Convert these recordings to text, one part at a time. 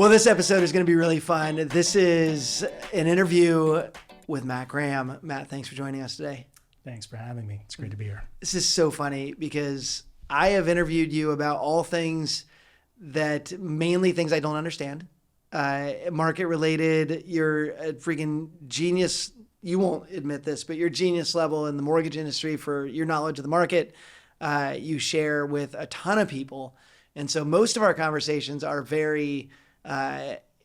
Well, this episode is going to be really fun. This is an interview with Matt Graham. Matt, thanks for joining us today. Thanks for having me. It's great to be here. This is so funny because I have interviewed you about all things that mainly things I don't understand. Market related, you're a freaking genius. You won't admit this, but you're genius level in the mortgage industry for your knowledge of the market. You share with a ton of people. And so most of our conversations are very,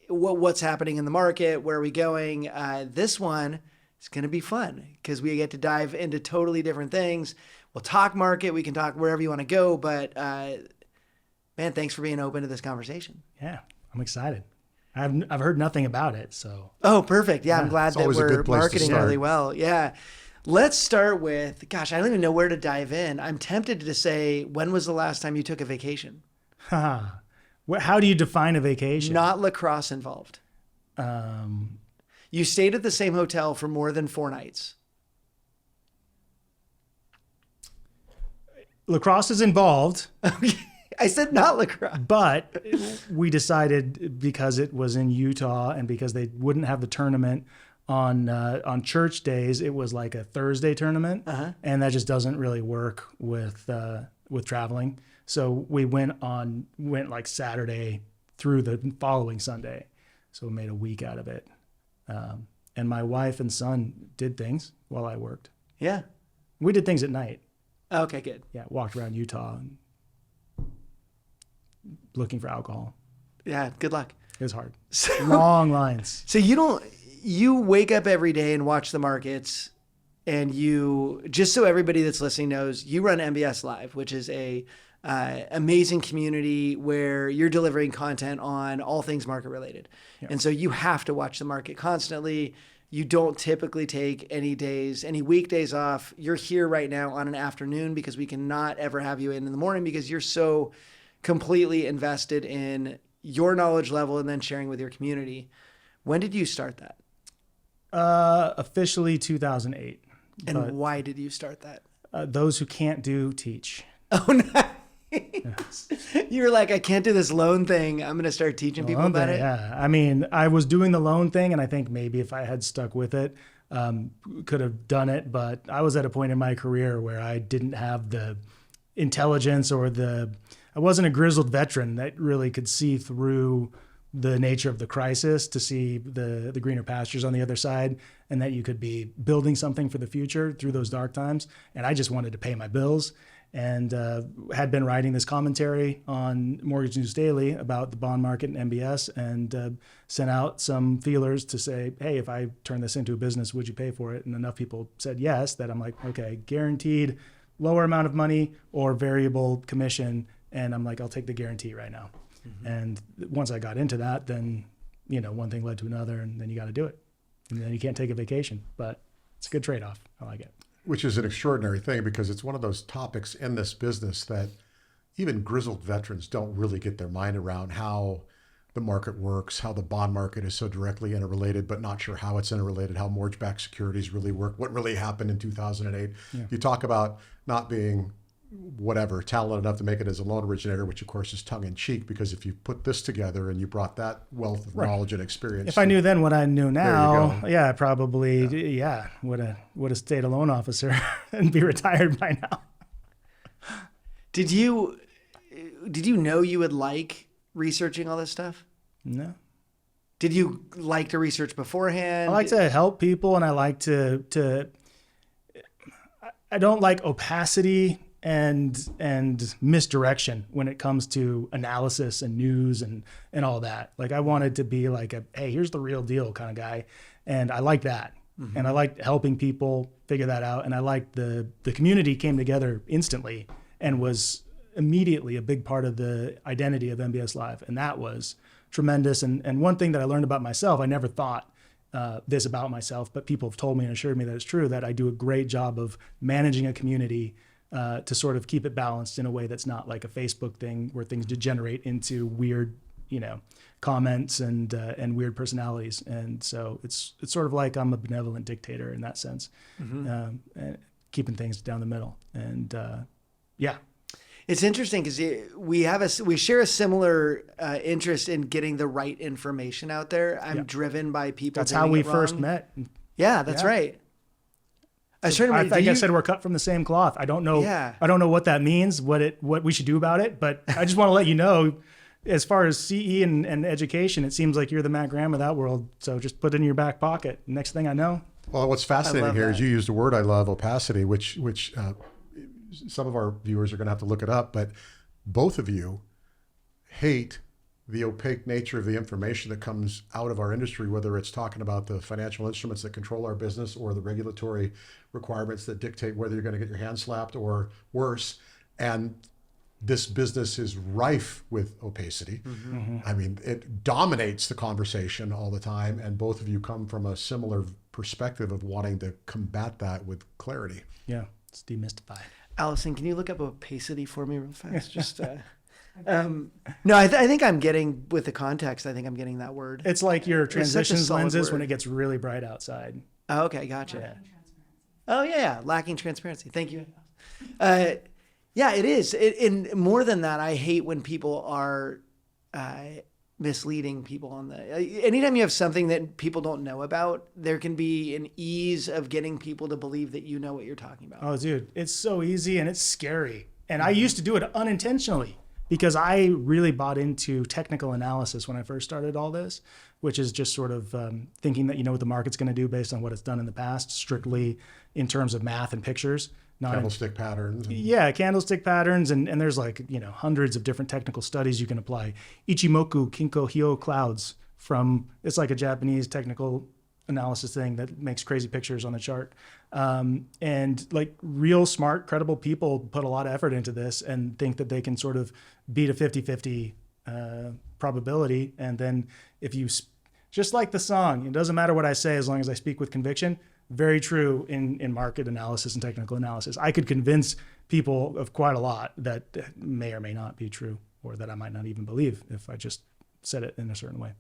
what's happening in the market? Where are we going? This one is going to be fun because we get to dive into totally different things. We'll talk market. We can talk wherever you want to go. But man, thanks for being open to this conversation. Yeah, I'm excited. I've heard nothing about it. So. Oh, perfect. Yeah, I'm glad that we're marketing really well. Yeah. Let's start with, gosh, I don't even know where to dive in. I'm tempted to say, when was the last time you took a vacation? How do you define a vacation? Not lacrosse involved. You stayed at the same hotel for more than 4 nights. Lacrosse is involved. Okay. I said not lacrosse. But we decided because it was in Utah and because they wouldn't have the tournament on church days, it was like a Thursday tournament. And that just doesn't really work with traveling. So we went like Saturday through the following Sunday. So we made a week out of it. And my wife and son did things while I worked. Yeah. We did things at night. Okay, good. Yeah, walked around Utah and looking for alcohol. Yeah, good luck. It was hard. Long lines. So you wake up every day and watch the markets, and you, just so everybody that's listening knows, you run MBS Live, which is a amazing community where you're delivering content on all things market related. Yep. And so you have to watch the market constantly. You don't typically take any weekdays off. You're here right now on an afternoon because we cannot ever have you in the morning because you're so completely invested in your knowledge level and then sharing with your community. When did you start that? Officially 2008. And why did you start that? Those who can't do, teach. Oh, nice. You were like, I can't do this loan thing. I'm going to start teaching people about it. Yeah. I mean, I was doing the loan thing, and I think maybe if I had stuck with it, could have done it. But I was at a point in my career where I didn't have the intelligence or I wasn't a grizzled veteran that really could see through the nature of the crisis to see the greener pastures on the other side, and that you could be building something for the future through those dark times. And I just wanted to pay my bills, and had been writing this commentary on Mortgage News Daily about the bond market and MBS, and sent out some feelers to say, hey, if I turn this into a business, would you pay for it? And enough people said yes that I'm like, okay, guaranteed lower amount of money or variable commission. And I'm like, I'll take the guarantee right now. Mm-hmm. And once I got into that, then, one thing led to another, and then you got to do it. And then you can't take a vacation, but it's a good trade-off. I like it. Which is an extraordinary thing because it's one of those topics in this business that even grizzled veterans don't really get their mind around, how the market works, how the bond market is so directly interrelated, but not sure how it's interrelated, how mortgage-backed securities really work, what really happened in 2008. Yeah. You talk about not being talented enough to make it as a loan originator, which of course is tongue in cheek, because if you put this together and you brought that wealth of knowledge and experience. If I knew then what I knew now, I probably, would have stayed a loan officer and be retired by now. Did you know you would like researching all this stuff? No. Did you like to research beforehand? I like to help people, and I like to I don't like opacity and misdirection when it comes to analysis and news and all that. Like, I wanted to be like hey, here's the real deal kind of guy. And I like that. Mm-hmm. And I like helping people figure that out. And I like the community came together instantly and was immediately a big part of the identity of MBS Live. And that was tremendous. And one thing that I learned about myself, I never thought this about myself, but people have told me and assured me that it's true, that I do a great job of managing a community to sort of keep it balanced in a way that's not like a Facebook thing where things degenerate into weird, comments and weird personalities. And so it's sort of like I'm a benevolent dictator in that sense, mm-hmm. And keeping things down the middle. And yeah. It's interesting because we share a similar interest in getting the right information out there. I'm driven by people. That's how we first met. Yeah, that's right. I think I said we're cut from the same cloth. I don't know. Yeah. I don't know what that means, what we should do about it, but I just want to let you know, as far as CE and education, it seems like you're the Matt Graham of that world. So just put it in your back pocket. Next thing I know. Well, what's fascinating here is you used a word I love, opacity, which some of our viewers are going to have to look it up, but both of you hate the opaque nature of the information that comes out of our industry, whether it's talking about the financial instruments that control our business or the regulatory requirements that dictate whether you're going to get your hand slapped or worse. And this business is rife with opacity. I mean, it dominates the conversation all the time, and both of you come from a similar perspective of wanting to combat that with clarity. Yeah, it's demystified. Allison, can you look up opacity for me real fast? Just no, I think I'm getting, with the context, I think I'm getting that word. It's like your transitions lenses word. when it gets really bright outside. Oh, okay, gotcha. Oh yeah, lacking transparency. Thank you. Yeah, it is. And more than that, I hate when people are misleading people on anytime you have something that people don't know about, there can be an ease of getting people to believe that you know what you're talking about. Oh, dude, it's so easy and it's scary. And I used to do it unintentionally because I really bought into technical analysis when I first started all this, which is just sort of thinking that you know what the market's going to do based on what it's done in the past, strictly in terms of math and pictures. Candlestick patterns. Yeah, candlestick patterns. And there's hundreds of different technical studies you can apply. 𝗖𝗍𝗄𝗃𝗃𝗃𝗃𝗃 clouds it's like a Japanese technical analysis thing that makes crazy pictures on the chart. And like real smart, credible people put a lot of effort into this and think that they can sort of beat a 50-50 probability. And then just like the song, it doesn't matter what I say as long as I speak with conviction. Very true in market analysis and technical analysis. I could convince people of quite a lot that may or may not be true, or that I might not even believe if I just said it in a certain way.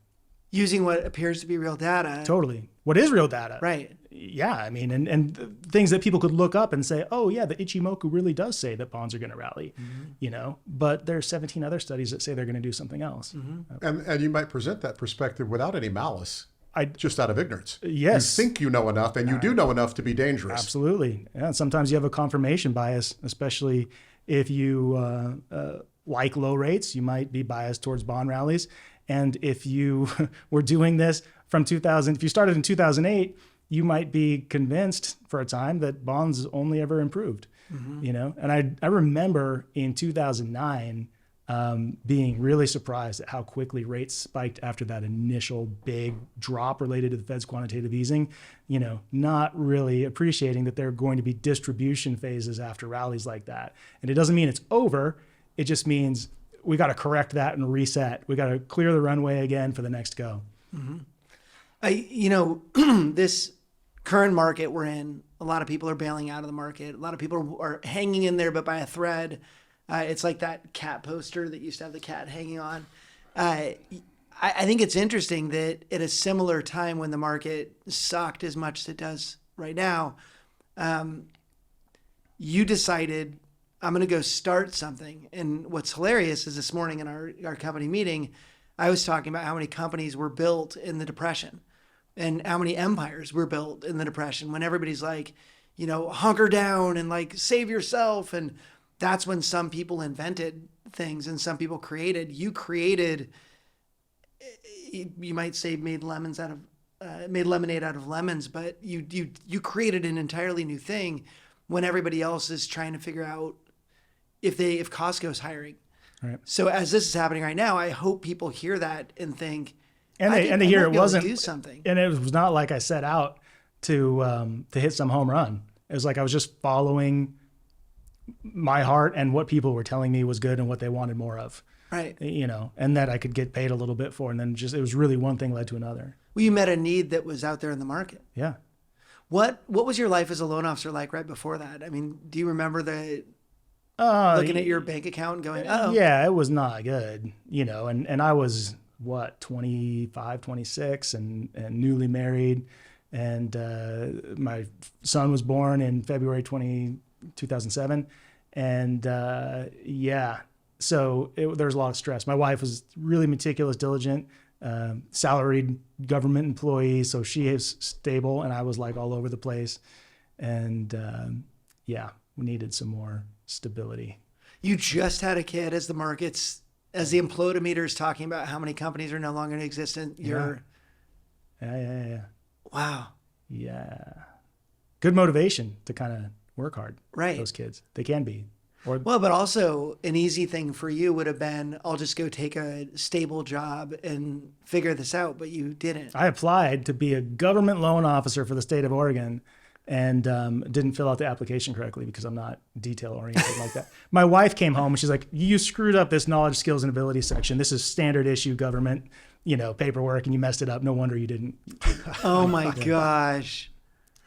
Using what appears to be real data. Totally. What is real data? Right. Yeah. I mean, and things that people could look up and say, oh yeah, the 𝗖𝗍𝗄𝗃 really does say that bonds are going to rally, but there's 17 other studies that say they're going to do something else. And you might present that perspective without any malice. Just out of ignorance. Yes. You think you know enough, and you do know enough to be dangerous. Absolutely. Yeah. Sometimes you have a confirmation bias, especially if you like low rates, you might be biased towards bond rallies. And if you were doing this from if you started in 2008, you might be convinced for a time that bonds only ever improved, And I remember in 2009, being really surprised at how quickly rates spiked after that initial big drop related to the Fed's quantitative easing, not really appreciating that there are going to be distribution phases after rallies like that. And it doesn't mean it's over. It just means we got to correct that and reset. We got to clear the runway again for the next go. This current market we're in, a lot of people are bailing out of the market. A lot of people are hanging in there, but by a thread. It's like that cat poster that used to have the cat hanging on. I think it's interesting that at a similar time when the market sucked as much as it does right now, you decided, I'm going to go start something. And what's hilarious is this morning in our company meeting, I was talking about how many companies were built in the Depression and how many empires were built in the Depression when everybody's like, hunker down and like save yourself. And that's when some people invented things and some people created. You created, you might say, made lemonade out of lemons, but you created an entirely new thing when everybody else is trying to figure out if Costco's hiring. Right. So as this is happening right now, I hope people hear that and think, and they hear it wasn't do something. And it was not like I set out to hit some home run. It was like I was just following my heart and what people were telling me was good and what they wanted more of. Right. And that I could get paid a little bit for. And then it was really one thing led to another. Well, you met a need that was out there in the market. Yeah. What was your life as a loan officer like right before that? I mean, do you remember looking at your bank account and going, oh. Yeah, it was not good, and I was 25, 26 and newly married. And my son was born in February 2007. And yeah, so there's a lot of stress. My wife was really meticulous, diligent, salaried government employee, so she is stable, and I was like all over the place. And yeah, we needed some more stability. You just had a kid as the implodometer is talking about how many companies are no longer in existence. Yeah. Wow. Yeah. Good motivation to kind of work hard. Right. Those kids, they can be. Well, but also an easy thing for you would have been, I'll just go take a stable job and figure this out, but you didn't. I applied to be a government loan officer for the state of Oregon and didn't fill out the application correctly because I'm not detail oriented like that. My wife came home and she's like, you screwed up this knowledge, skills, and ability section. This is standard issue government, paperwork, and you messed it up. No wonder you didn't. Oh my gosh.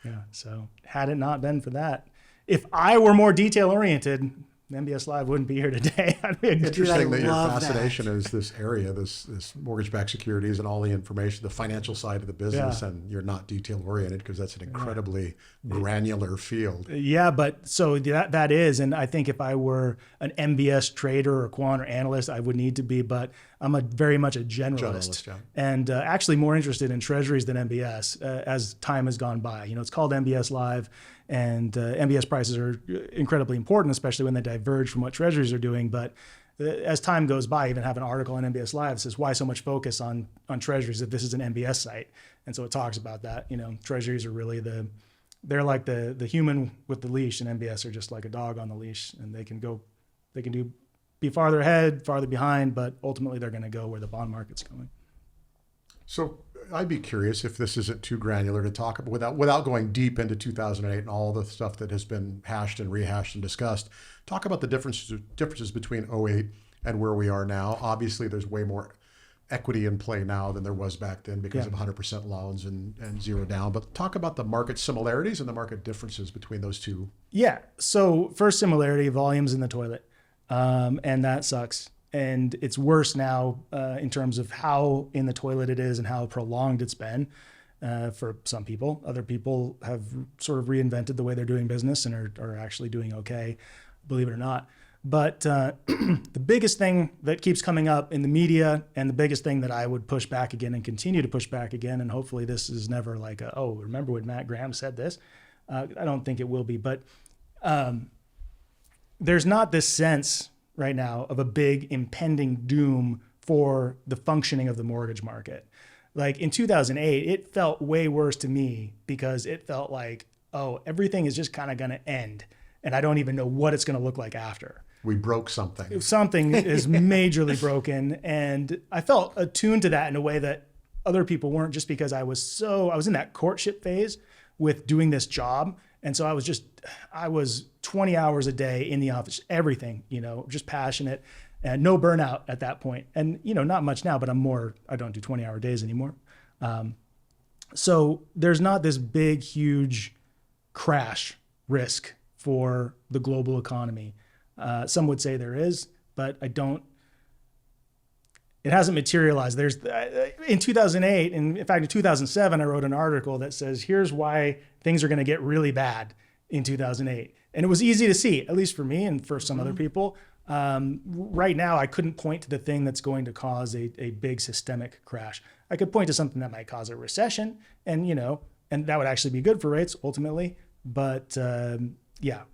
Yeah. So had it not been for that, if I were more detail oriented, MBS Live wouldn't be here today. I'd be a good Interesting that your love fascination that. is this area, this mortgage-backed securities and all the information, the financial side of the business, and you're not detail-oriented because that's an incredibly granular field. Yeah, but so that is, and I think if I were an MBS trader or quant or analyst, I would need to be, but I'm very much a generalist yeah. and actually more interested in treasuries than MBS as time has gone by. It's called MBS Live. And MBS prices are incredibly important, especially when they diverge from what treasuries are doing. But as time goes by, I even have an article on MBS Live that says, why so much focus on treasuries if this is an MBS site? And so it talks about that. Treasuries are really they're like the human with the leash, and MBS are just like a dog on the leash, and they can be farther ahead, farther behind, but ultimately they're going to go where the bond market's going. So I'd be curious, if this isn't too granular to talk about, without going deep into 2008 and all the stuff that has been hashed and rehashed and discussed, talk about the differences between '08 and where we are now. Obviously, there's way more equity in play now than there was back then because of 100% loans and zero down. But talk about the market similarities and the market differences between those two. Yeah. So first similarity, volumes in the toilet. And that sucks. And it's worse now in terms of how in the toilet it is and how prolonged it's been for some people. Other people have sort of reinvented the way they're doing business and are actually doing okay, believe it or not. But the biggest thing that keeps coming up in the media, and the biggest thing that I would push back again and continue to push back again, and hopefully this is never like, remember when Matt Graham said this? I don't think it will be, but there's not this sense right now of a big impending doom for the functioning of the mortgage market. Like in 2008, it felt way worse to me because it felt like, everything is just kind of going to end. And I don't even know what it's going to look like after. We broke something. Something is majorly broken. And I felt attuned to that in a way that other people weren't, just because I was in that courtship phase with doing this job. And so I was 20 hours a day in the office, everything, just passionate and no burnout at that point. And, not much now, but I don't do 20-hour days anymore. So there's not this big, huge crash risk for the global economy. Some would say there is, but it hasn't materialized. In 2008, and in fact, in 2007, I wrote an article that says, here's why things are going to get really bad in 2008. And it was easy to see, at least for me and for some other people. Right now, I couldn't point to the thing that's going to cause a big systemic crash. I could point to something that might cause a recession, and that would actually be good for rates ultimately. But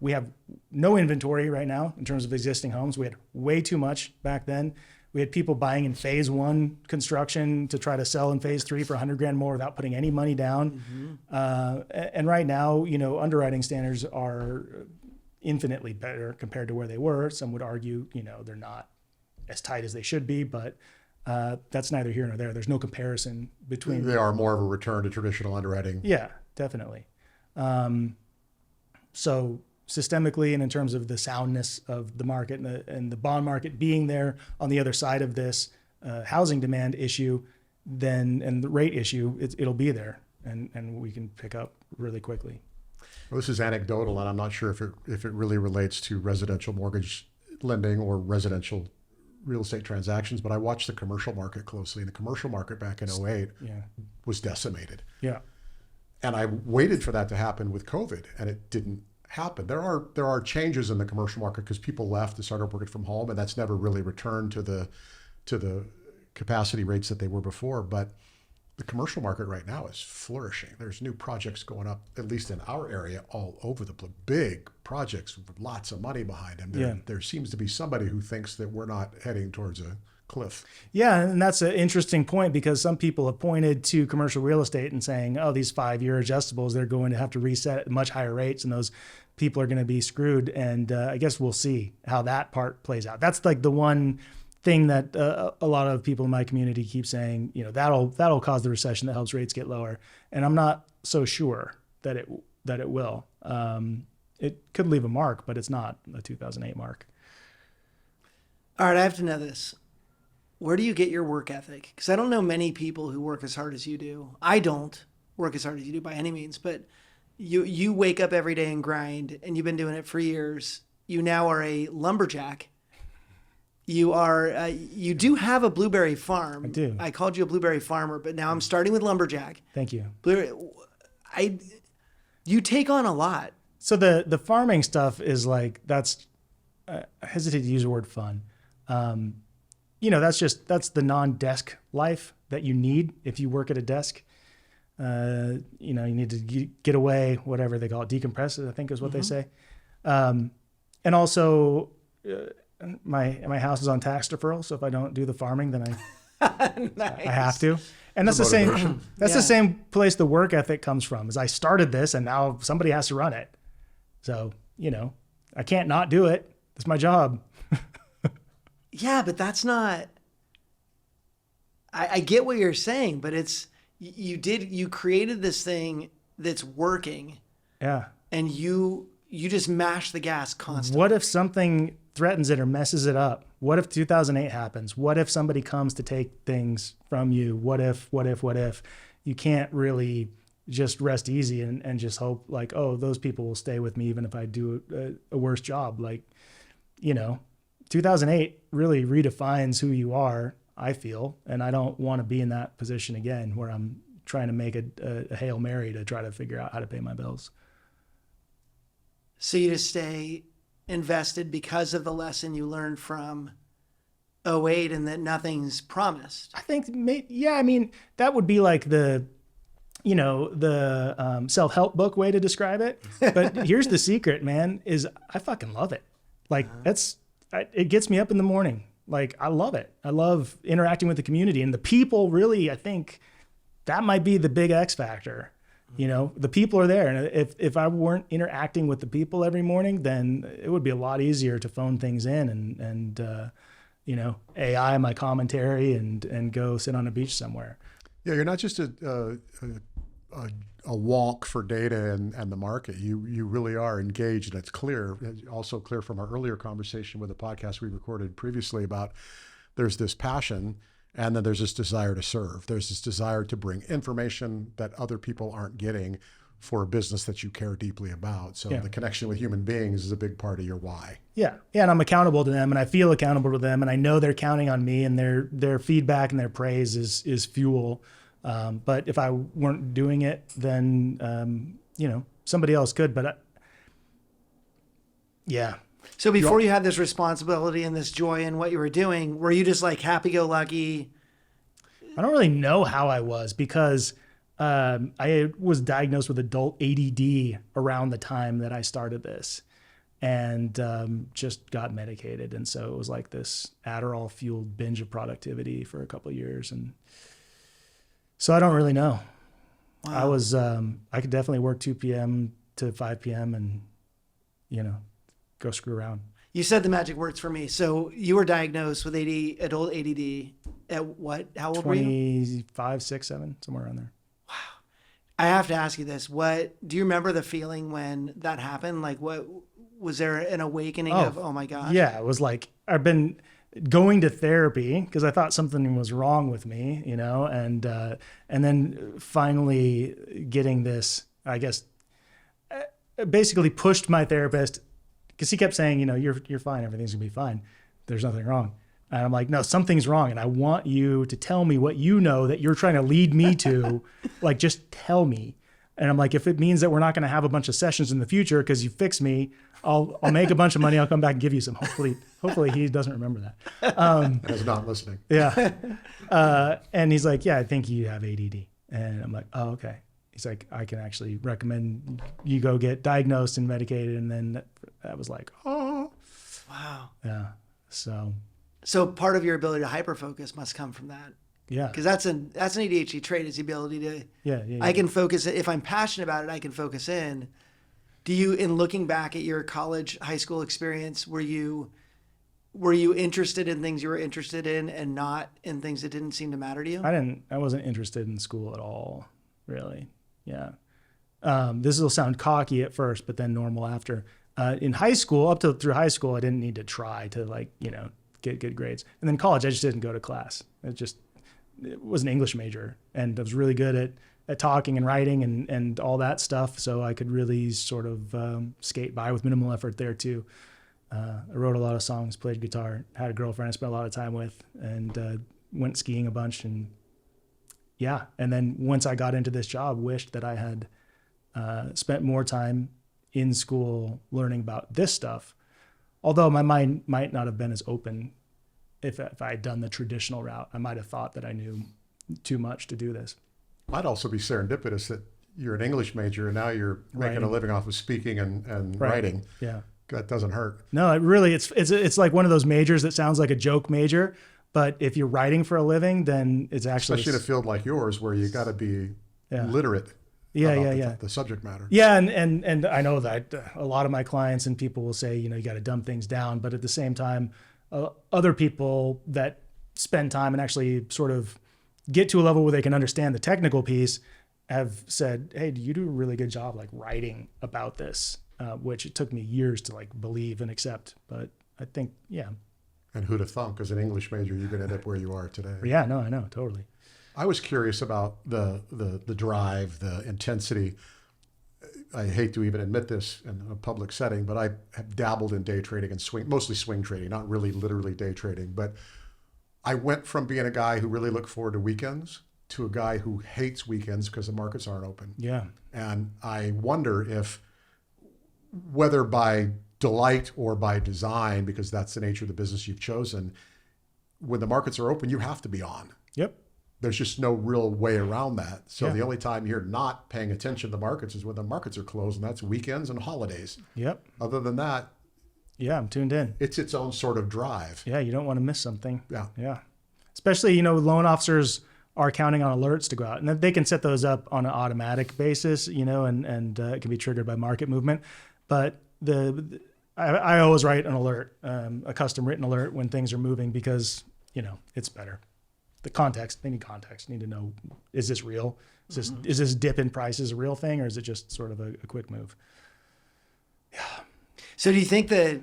we have no inventory right now in terms of existing homes. We had way too much back then. We had people buying in phase 1 construction to try to sell in phase 3 for $100,000 more without putting any money down. And right now, underwriting standards are infinitely better compared to where they were. Some would argue, they're not as tight as they should be, but that's neither here nor there. There's no comparison between. They are more of a return to traditional underwriting. Yeah, definitely. So systemically and in terms of the soundness of the market and the bond market being there on the other side of this housing demand issue, and the rate issue, it'll be there, and we can pick up really quickly. Well, this is anecdotal, and I'm not sure if it really relates to residential mortgage lending or residential real estate transactions, but I watched the commercial market closely, and the commercial market back in '08 was decimated. Yeah. And I waited for that to happen with COVID, and it didn't happen. There are changes in the commercial market because people left and started working from home, and that's never really returned to the capacity rates that they were before. But the commercial market right now is flourishing. There's new projects going up, at least in our area, all over the place. Big projects with lots of money behind them. There seems to be somebody who thinks that we're not heading towards a cliff. Yeah, and that's an interesting point because some people have pointed to commercial real estate and saying, oh, these 5-year adjustables, they're going to have to reset at much higher rates and those people are going to be screwed. And I guess we'll see how that part plays out. That's like the one thing that a lot of people in my community keep saying, that'll cause the recession that helps rates get lower. And I'm not so sure that it will. It could leave a mark, but it's not a 2008 mark. All right, I have to know this. Where do you get your work ethic? Because I don't know many people who work as hard as you do. I don't work as hard as you do by any means, but you wake up every day and grind, and you've been doing it for years. You now are a lumberjack. You do have a blueberry farm. I do. I called you a blueberry farmer, but now I'm starting with lumberjack. Thank you. You take on a lot. So the farming stuff is like, that's, I hesitate to use the word fun. That's the non-desk life that you need if you work at a desk. You need to get away, whatever they call it, decompress, I think is what they say. And also, my house is on tax deferral, so if I don't do the farming, then I have to. And that's the same. That's the same place the work ethic comes from. Is I started this, and now somebody has to run it. So I can't not do it. It's my job. Yeah, but that's not. I get what you're saying, but it's you created this thing that's working. Yeah. And you just mash the gas constantly. What if something threatens it or messes it up? What if 2008 happens? What if somebody comes to take things from you? What if? You can't really just rest easy and just hope like, oh, those people will stay with me even if I do a worse job. Like, 2008 really redefines who you are, I feel, and I don't want to be in that position again where I'm trying to make a Hail Mary to try to figure out how to pay my bills. So you just stay invested because of the lesson you learned from 2008 and that nothing's promised. I think, that would be like the self-help book way to describe it. But here's the secret, man, is I fucking love it. Like it gets me up in the morning. Like I love it. I love interacting with the community and the people. Really, I think that might be the big X factor. The people are there. And if I weren't interacting with the people every morning, then it would be a lot easier to phone things in and AI my commentary and go sit on a beach somewhere. Yeah, you're not just a wonk for data and the market. You really are engaged, and it's clear. Also clear from our earlier conversation with the podcast we recorded previously about there's this passion, and then there's this desire to serve. There's this desire to bring information that other people aren't getting for a business that you care deeply about. So the connection with human beings is a big part of your why. Yeah, and I'm accountable to them, and I feel accountable to them, and I know they're counting on me, and their feedback and their praise is fuel. But if I weren't doing it, then, somebody else could. But yeah. So before you had this responsibility and this joy in what you were doing, were you just like happy-go-lucky? I don't really know how I was because I was diagnosed with adult ADD around the time that I started this and just got medicated. And so it was like this Adderall-fueled binge of productivity for a couple of years. And so I don't really know. Wow. I could definitely work 2 p.m. to 5 p.m. and, go screw around. You said the magic words for me. So you were diagnosed with adult ADD at what? How old were you? 25, 6, 7, somewhere around there. Wow. I have to ask you this. Do you remember the feeling when that happened? Like what, was there an awakening of, oh my gosh? Yeah, it was like, I've been going to therapy because I thought something was wrong with me, and then finally getting this, I guess, basically pushed my therapist because he kept saying, you're fine. Everything's gonna be fine. There's nothing wrong. And I'm like, no, something's wrong. And I want you to tell me what you know that you're trying to lead me to. Like, just tell me. And I'm like, if it means that we're not going to have a bunch of sessions in the future because you fix me, I'll make a bunch of money. I'll come back and give you some. Hopefully he doesn't remember that. And is not listening. Yeah. And he's like, yeah, I think you have ADD. And I'm like, oh, okay. He's like, I can actually recommend you go get diagnosed and medicated. And then that was like, oh. Wow. Yeah. So part of your ability to hyperfocus must come from that. Yeah. Because that's an ADHD trait, is the ability to, yeah. I can focus. If I'm passionate about it, I can focus in. Do you, in looking back at your college, high school experience, were you interested in things you were interested in and not in things that didn't seem to matter to you? I wasn't interested in school at all, really. Yeah. This will sound cocky at first, but then normal after. In high school, through high school, I didn't need to try to get good grades. And then college, I just didn't go to class. It was an English major, and I was really good at talking and writing and all that stuff. So I could really sort of skate by with minimal effort there too. I wrote a lot of songs, played guitar, had a girlfriend I spent a lot of time with, and went skiing a bunch. And yeah. And then once I got into this job, wished that I had spent more time in school learning about this stuff. Although my mind might not have been as open if I had done the traditional route. I might have thought that I knew too much to do this. Might also be serendipitous that you're an English major and now you're making a living off of speaking and writing. Yeah. That doesn't hurt. No, it's like one of those majors that sounds like a joke major, but if you're writing for a living, then it's actually... Especially in a field like yours where you got to be literate. The subject matter. Yeah. And I know that a lot of my clients and people will say, you got to dumb things down, but at the same time, other people that spend time and actually sort of get to a level where they can understand the technical piece have said, hey, you do a really good job writing about this, which it took me years to believe and accept. But I think, yeah. And who'd have thunk as an English major, you're going to end up where you are today. Yeah, no, I know, totally. I was curious about the drive, the intensity. I hate to even admit this in a public setting, but I have dabbled in day trading and mostly swing trading, not really literally day trading. But I went from being a guy who really looked forward to weekends to a guy who hates weekends because the markets aren't open. Yeah. And I wonder if, whether by delight or by design, because that's the nature of the business you've chosen, when the markets are open, you have to be on. Yep. There's just no real way around that. So the only time you're not paying attention to the markets is when the markets are closed, and that's weekends and holidays. Yep. Other than that, yeah, I'm tuned in. It's its own sort of drive. Yeah, you don't want to miss something. Yeah. Yeah. Especially, loan officers are counting on alerts to go out, and they can set those up on an automatic basis, and it can be triggered by market movement. But I always write an alert, a custom written alert when things are moving because, it's better. The context, they need context. Need to know, is this real? Is this dip in prices a real thing, or is it just sort of a quick move? Yeah. So do you think that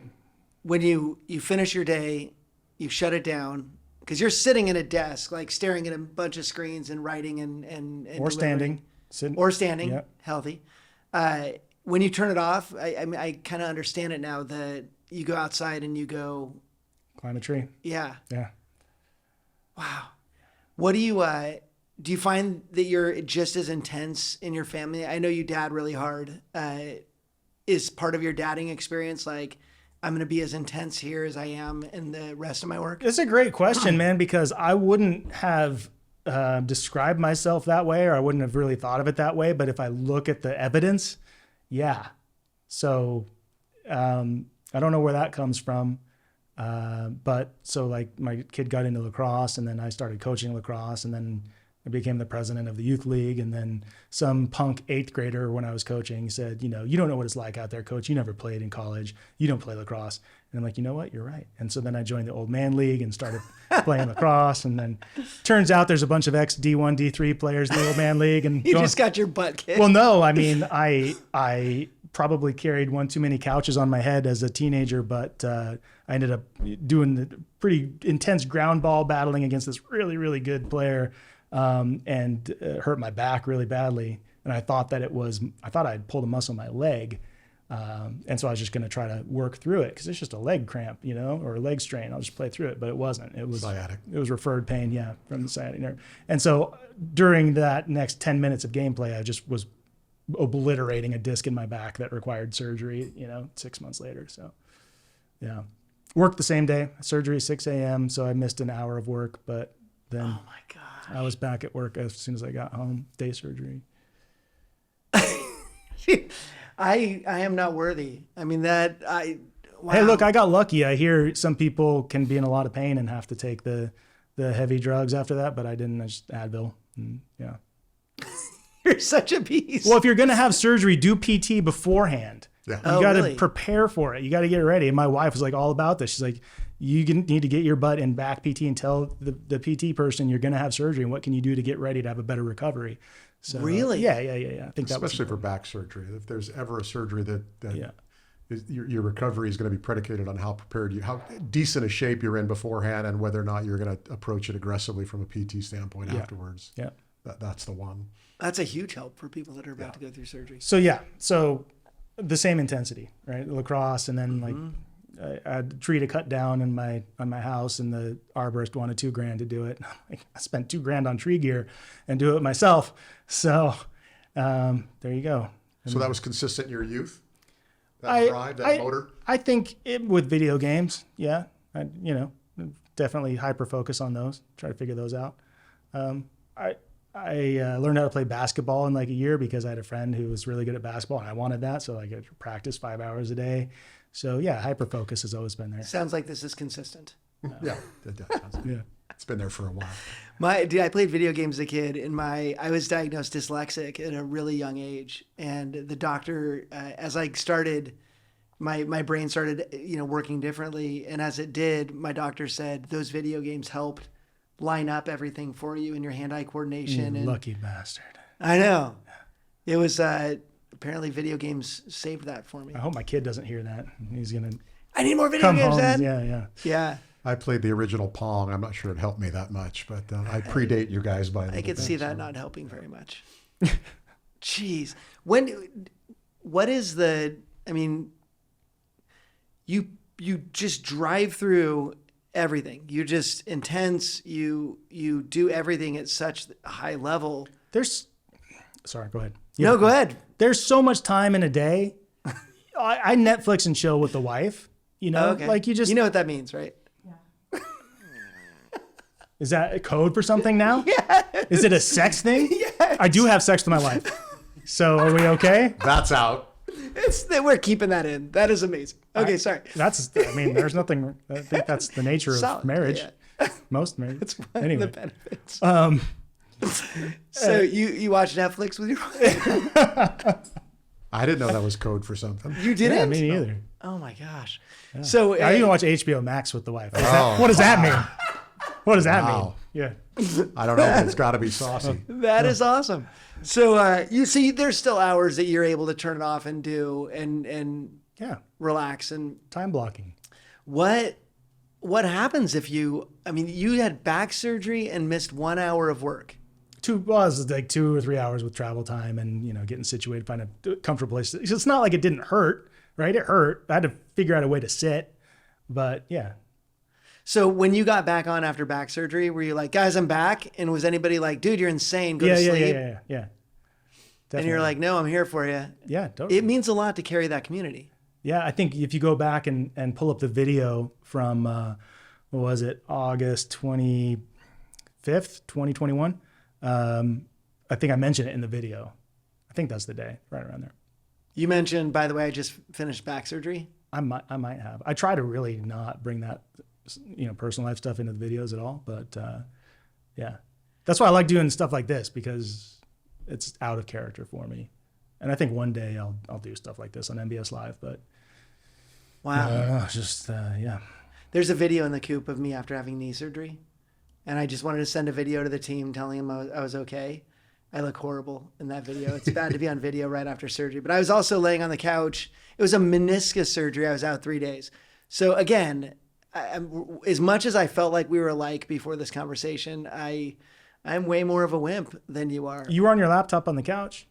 when you finish your day, you shut it down, because you're sitting at a desk, staring at a bunch of screens and writing and or standing, yep. Healthy. When you turn it off, I kind of understand it now that you go outside and you go climb a tree. Yeah. Yeah. Wow. What do you find that you're just as intense in your family? I know you dad really hard. Is part of your dadding experience I'm going to be as intense here as I am in the rest of my work? It's a great question, man, because I wouldn't have described myself that way, or I wouldn't have really thought of it that way. But if I look at the evidence, yeah. So I don't know where that comes from. But so my kid got into lacrosse, and then I started coaching lacrosse, and then I became the president of the youth league. And then some punk 8th grader, when I was coaching, said, you don't know what it's like out there, coach. You never played in college. You don't play lacrosse. And I'm like, you know what? You're right. And so then I joined the old man league and started playing lacrosse. And then turns out there's a bunch of ex D1, D3 players in the old man league. And you just got your butt kicked. Well, no, I mean, I probably carried one too many couches on my head as a teenager, but I ended up doing the pretty intense ground ball battling against this really, really good player, and hurt my back really badly. And I thought I had pulled a muscle in my leg. And so I was just going to try to work through it because it's just a leg cramp, or a leg strain. I'll just play through it, but it wasn't. It was sciatic. It was referred pain, from the sciatic nerve. And so during that next 10 minutes of gameplay, I just was obliterating a disc in my back that required surgery, 6 months later. So yeah, worked the same day, surgery 6 a.m. So I missed an hour of work, but then Oh my gosh. I was back at work as soon as I got home, day surgery. I am not worthy. I mean wow. Hey, look, I got lucky. I hear some people can be in a lot of pain and have to take the heavy drugs after that, but I didn't. I just Advil. And, yeah. You're such a beast. Well, if you're going to have surgery, do PT beforehand. Yeah. You Oh, got to really? prepare for it. You got to get ready. And my wife was like all about this. She's like, you need to get your butt in back PT and tell the PT person you're going to have surgery and what can you do to get ready to have a better recovery. So Really? Yeah. I think that was Especially for back surgery. If there's ever a surgery that Yeah. your recovery is going to be predicated on how decent a shape you're in beforehand and whether or not you're going to approach it aggressively from a PT standpoint afterwards. Yeah. That's the one. That's a huge help for people that are about to go through surgery. So the same intensity, right? Lacrosse, and then I had a tree to cut down on my house, and the arborist wanted $2,000 to do it. I spent $2,000 on tree gear and do it myself. So there you go. So that was consistent in your youth? That drive, that motor? I think with video games, yeah, definitely hyper focus on those. Try to figure those out. I learned how to play basketball in like a year because I had a friend who was really good at basketball and I wanted that. So I got to practice 5 hours a day. So yeah, hyper focus has always been there. Sounds like this is consistent. Yeah. It's been there for a while. I played video games as a kid. I was diagnosed dyslexic at a really young age, and the doctor, as I started, my brain started, working differently, and as it did, my doctor said those video games helped line up everything for you in your hand-eye coordination. You and lucky bastard. I know. It was apparently video games saved that for me. I hope my kid doesn't hear that. He's gonna I need more video come games, home. Dad. Yeah. Yeah. I played the original Pong. I'm not sure it helped me that much, but I predate you guys by a little I could bit, see that so. not helping very much. Jeez. What is you just drive through everything. You're just intense. You do everything at such a high level. Sorry, go ahead. No, go ahead. There's so much time in a day. I Netflix and chill with the wife, Okay. like you know what that means, right? Is that a code for something now? Yeah. Is it a sex thing? Yes. I do have sex with my wife. So are we okay? That's out. We're keeping that in. That is amazing. Okay, sorry. There's nothing, I think that's the nature of Solid. marriage. Yeah. Most marriage. It's one Anyway. of the benefits. So you watch Netflix with your wife? I didn't know that was code for something. You didn't? Yeah, me neither. Oh my gosh. So I even watch HBO Max with the wife. What does that mean? What does that mean? Wow. Yeah. I don't know, but it's got to be saucy. that is awesome. So you see, there's still hours that you're able to turn it off and do and Yeah. relax. And Time blocking. what happens if you had back surgery and missed 1 hour of work? It was like 2 or 3 hours with travel time and, getting situated, find a comfortable place. It's not like it didn't hurt, right? It hurt. I had to figure out a way to sit, but yeah. So when you got back on after back surgery, were you like, guys, I'm back? And was anybody like, dude, you're insane, go to sleep? Yeah. And Definitely. you're like, no, I'm here for you. Yeah, totally. It means a lot to carry that community. Yeah, I think if you go back and pull up the video from, August 25th, 2021, I think I mentioned it in the video. I think that's the day, right around there. You mentioned, by the way, I just finished back surgery. I might have. I try to really not bring that, personal life stuff into the videos at all. But yeah, that's why I like doing stuff like this because it's out of character for me. And I think one day I'll do stuff like this on MBS Live. But Wow. yeah. There's a video in the coop of me after having knee surgery. And I just wanted to send a video to the team telling them I was okay. I look horrible in that video. It's bad to be on video right after surgery. But I was also laying on the couch. It was a meniscus surgery. I was out 3 days. So again, as much as I felt like we were alike before this conversation, I'm way more of a wimp than you are. You were on your laptop on the couch.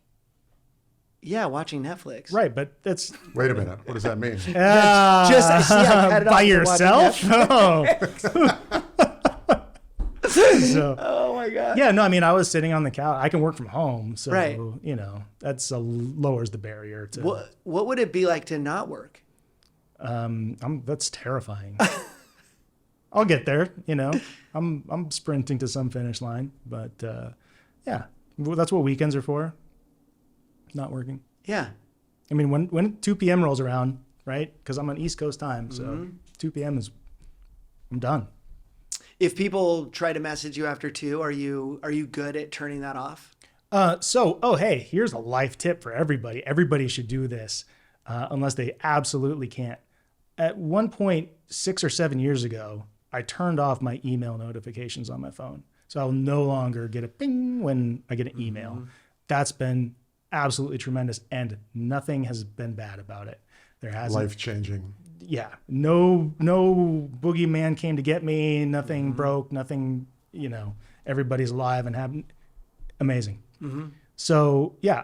Yeah, watching Netflix. Right, but that's... Wait a minute. What does that mean? I cut it by off and watching yourself? Netflix. Oh. So, Oh my God. yeah, no, I mean, I was sitting on the couch. I can work from home. So, Right. you know, that's lowers the barrier to, What would it be like to not work? that's terrifying. I'll get there, you know, I'm sprinting to some finish line, but, yeah, well, that's what weekends are for. Not working. Yeah. I mean, when 2 p.m. rolls around, right? Because I'm on East Coast time, so 2 p.m. I'm done. If people try to message you after 2, are you good at turning that off? Hey, here's a life tip for everybody. Everybody should do this, unless they absolutely can't. At one point, 6 or 7 years ago, I turned off my email notifications on my phone. So I'll no longer get a ping when I get an email. That's been absolutely tremendous, and nothing has been bad about it. There hasn't. Life-changing. Yeah. No boogeyman came to get me. Nothing broke. Nothing, you know, everybody's alive and having amazing. So yeah,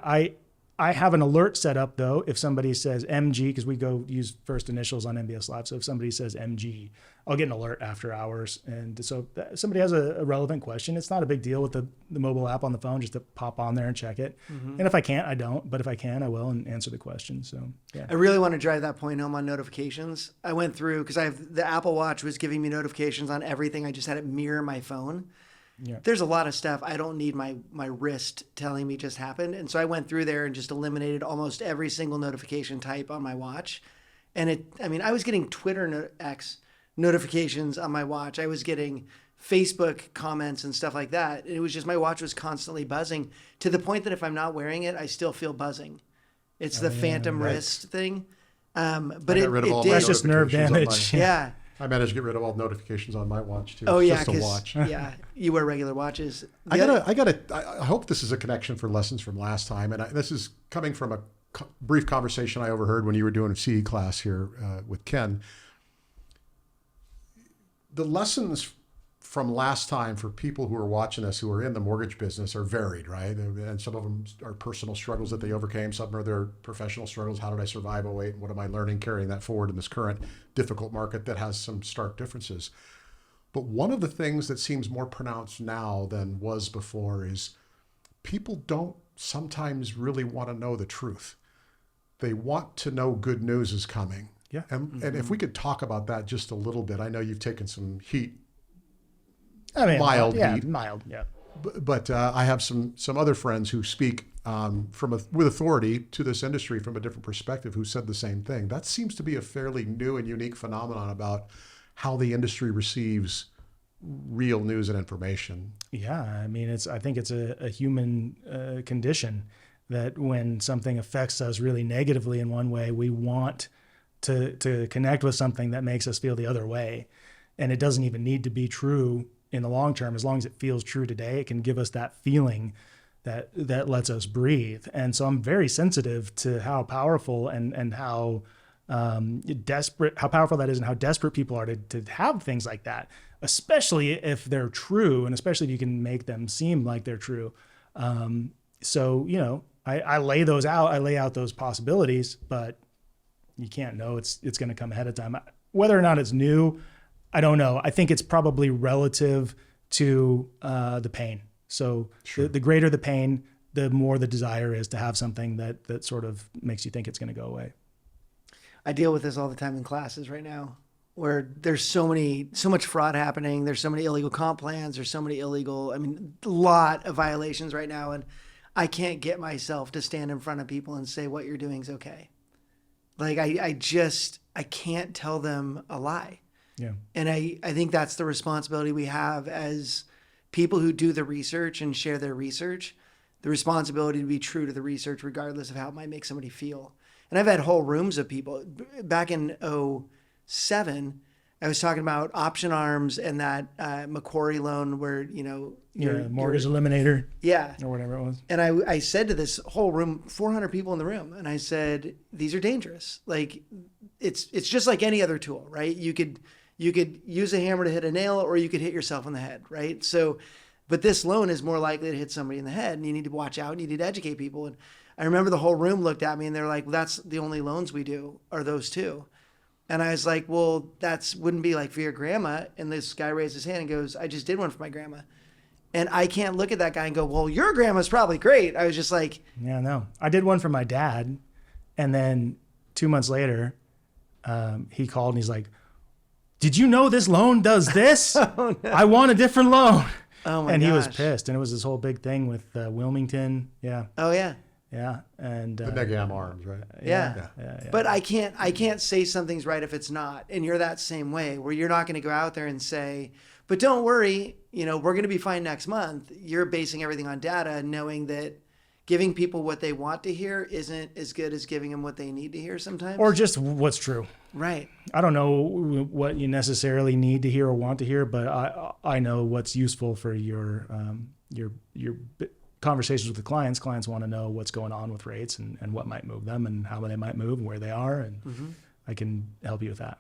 I have an alert set up though. If somebody says MG, because we go use first initials on MBS Live. So if somebody says MG, I'll get an alert after hours. And so if somebody has a relevant question, it's not a big deal with the mobile app on the phone, just to pop on there and check it. And if I can't, I don't. But if I can, I will and answer the question. So yeah. I really want to drive that point home on notifications. I went through, because the Apple Watch was giving me notifications on everything. I just had it mirror my phone. Yeah. There's a lot of stuff I don't need my wrist telling me just happened. And so I went through there and just eliminated almost every single notification type on my watch. And I was getting Twitter X notifications on my watch. I was getting Facebook comments and stuff like that. It was just, my watch was constantly buzzing to the point that if I'm not wearing it, I still feel buzzing. It's the phantom wrist thing. But it did. That's just nerve damage. Yeah. I managed to get rid of all notifications on my watch too. Oh It's yeah, just a because watch. yeah, you wear regular watches. I hope this is a connection for lessons from last time. And this is coming from a brief conversation I overheard when you were doing a CE class here with Ken. The lessons from last time for people who are watching us, who are in the mortgage business, are varied, right? And some of them are personal struggles that they overcame. Some are their professional struggles. How did I survive 2008? And what am I learning carrying that forward in this current difficult market that has some stark differences? But one of the things that seems more pronounced now than was before is people don't sometimes really want to know the truth. They want to know good news is coming. Yeah. And if we could talk about that just a little bit. I know you've taken some heat. Mild, heat. Mild, yeah. But I have some other friends who speak with authority to this industry from a different perspective who said the same thing. That seems to be a fairly new and unique phenomenon about how the industry receives real news and information. Yeah, I mean, I think it's a human condition that when something affects us really negatively in one way, we want to connect with something that makes us feel the other way. And it doesn't even need to be true in the long term. As long as it feels true today, it can give us that feeling that lets us breathe. And so I'm very sensitive to how powerful and how how powerful that is, and how desperate people are to have things like that, especially if they're true, and especially if you can make them seem like they're true. So, you know, I lay those out. I lay out those possibilities, but you can't know it's going to come ahead of time. Whether or not it's new, I don't know. I think it's probably relative to the pain. So sure. the greater the pain, the more the desire is to have something that sort of makes you think it's going to go away. I deal with this all the time in classes right now, where there's so much fraud happening. There's so many illegal comp plans. There's so many a lot of violations right now. And I can't get myself to stand in front of people and say what you're doing is okay. Like I can't tell them a lie. Yeah. And I think that's the responsibility we have as people who do the research and share their research, the responsibility to be true to the research, regardless of how it might make somebody feel. And I've had whole rooms of people. Back in 2007, I was talking about option arms and that Macquarie loan where, you know, mortgage eliminator. Yeah. Or whatever it was. And I said to this whole room, 400 people in the room, and I said, these are dangerous. Like it's just like any other tool, right? You could use a hammer to hit a nail, or you could hit yourself in the head, right? So, but this loan is more likely to hit somebody in the head, and you need to watch out, and you need to educate people. And I remember the whole room looked at me and they're like, well, that's the only loans we do are those two. And I was like, well, wouldn't be like for your grandma. And this guy raised his hand and goes, I just did one for my grandma. And I can't look at that guy and go, well, your grandma's probably great. I was just like, Yeah, no. I did one for my dad. And then 2 months later, he called and he's like, did you know this loan does this? oh, no. I want a different loan. Oh my And he was gosh. pissed. And it was this whole big thing with Wilmington. Yeah. Oh yeah. Yeah. And The Negam arms, right? Yeah. yeah. But I can't say something's right if it's not. And you're that same way where you're not going to go out there and say, but don't worry, we're going to be fine next month. You're basing everything on data, knowing that giving people what they want to hear isn't as good as giving them what they need to hear sometimes. Or just what's true. Right. I don't know what you necessarily need to hear or want to hear, but I know what's useful for your conversations with the clients. Clients want to know what's going on with rates and what might move them and how they might move and where they are. And I can help you with that.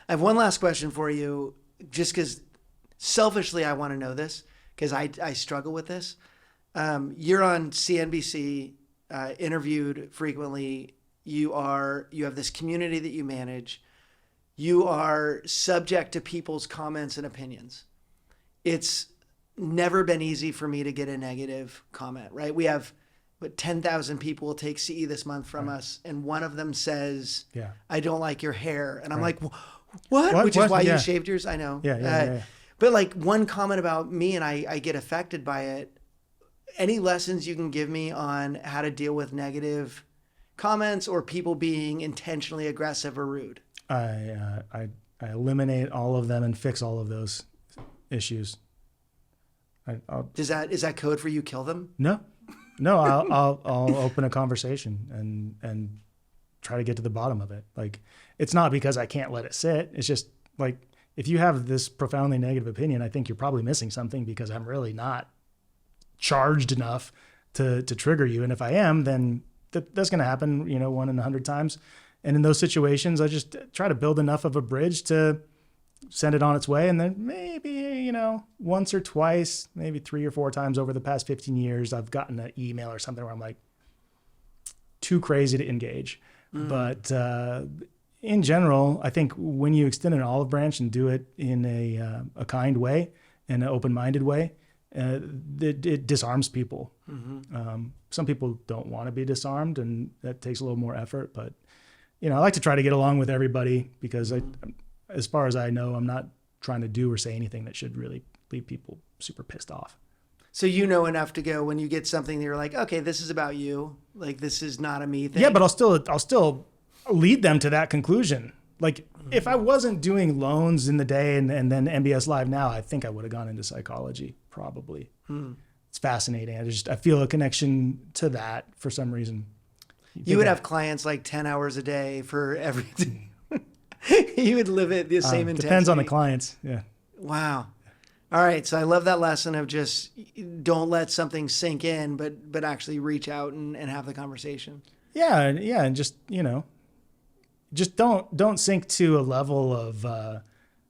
I have one last question for you, just because selfishly I want to know this, because I struggle with this. You're on CNBC, interviewed frequently. You have this community that you manage. You are subject to people's comments and opinions. It's never been easy for me to get a negative comment, right? We have 10,000 people will take CE this month from us, and one of them says, Yeah. I don't like your hair. And I'm like, what? Which is What? why Yeah. you shaved yours? I know. Yeah. But like one comment about me and I get affected by it. Any lessons you can give me on how to deal with negative comments or people being intentionally aggressive or rude? I eliminate all of them and fix all of those issues. Is that code for you kill them? No, I'll open a conversation and try to get to the bottom of it. Like, it's not because I can't let it sit. It's just like, if you have this profoundly negative opinion, I think you're probably missing something, because I'm really not charged enough to trigger you. And if I am, then that's going to happen, 1 in 100 times. And in those situations, I just try to build enough of a bridge to send it on its way. And then maybe, once or twice, maybe 3 or 4 times over the past 15 years, I've gotten an email or something where I'm like, too crazy to engage. But in general, I think when you extend an olive branch and do it in a kind way, in an open-minded way, it disarms people. Some people don't want to be disarmed, and that takes a little more effort. But, I like to try to get along with everybody, because as far as I know, I'm not trying to do or say anything that should really leave people super pissed off. So enough to go when you get something that you're like, okay, this is about you. Like, this is not a me thing. Yeah, but I'll still lead them to that conclusion. Like, if I wasn't doing loans in the day and then MBS Live now, I think I would have gone into psychology, probably. It's fascinating. I feel a connection to that for some reason. You would have clients like 10 hours a day for everything. You would live it the same intensity. Depends on the clients. Yeah. Wow. All right. So I love that lesson of just don't let something sink in, but actually reach out and have the conversation. Yeah. And just, just don't sink to a level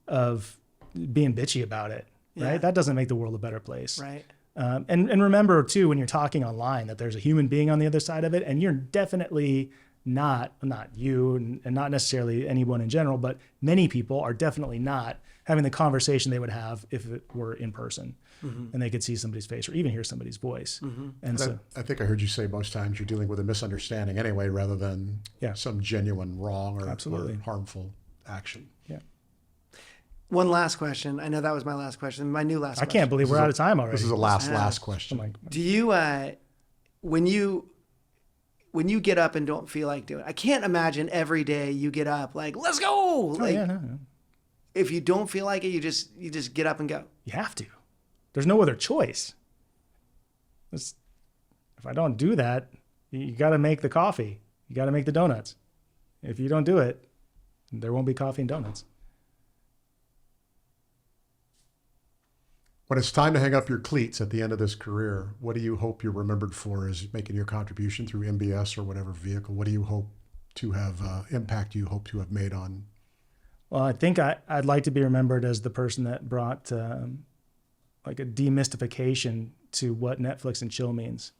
of being bitchy about it. Right. Yeah. That doesn't make the world a better place. Right. And remember too, when you're talking online, that there's a human being on the other side of it, and you're definitely not you and not necessarily anyone in general, but many people are definitely not having the conversation they would have if it were in person, and they could see somebody's face or even hear somebody's voice. And so I think I heard you say most times you're dealing with a misunderstanding anyway, rather than some genuine wrong or harmful action. Yeah. One last question. I know that was my last question. My new last I question. can't believe we're out of time already. This is the last question. Do you, when you get up and don't feel like doing it, I can't imagine every day you get up like, let's go. No. If you don't feel like it, you just get up and go. You have to. There's no other choice. If I don't do that, you got to make the coffee. You got to make the donuts. If you don't do it, there won't be coffee and donuts. When it's time to hang up your cleats at the end of this career, what do you hope you're remembered for as making your contribution through MBS or whatever vehicle? What do you hope to have impact you hope to have made on? Well, I think I'd like to be remembered as the person that brought like a demystification to what Netflix and chill means.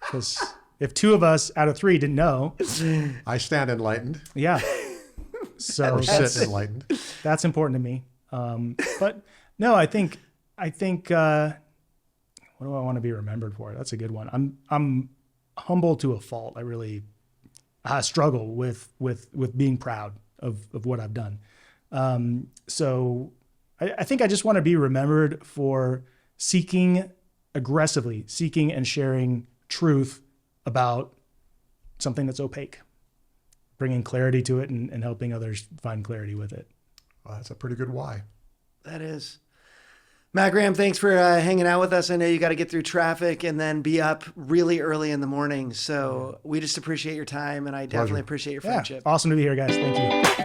Because if 2 of us out of 3 didn't know, I stand enlightened. Yeah. So or sit enlightened. That's important to me. But no, I think I think, what do I want to be remembered for? That's a good one. I'm humble to a fault. I really struggle with being proud of what I've done. So I think I just want to be remembered for aggressively seeking and sharing truth about something that's opaque, bringing clarity to it and helping others find clarity with it. Well, that's a pretty good why. That is. Matt Graham, thanks for hanging out with us. I know you got to get through traffic and then be up really early in the morning. So we just appreciate your time, and I definitely appreciate your friendship. Awesome to be here, guys. Thank you.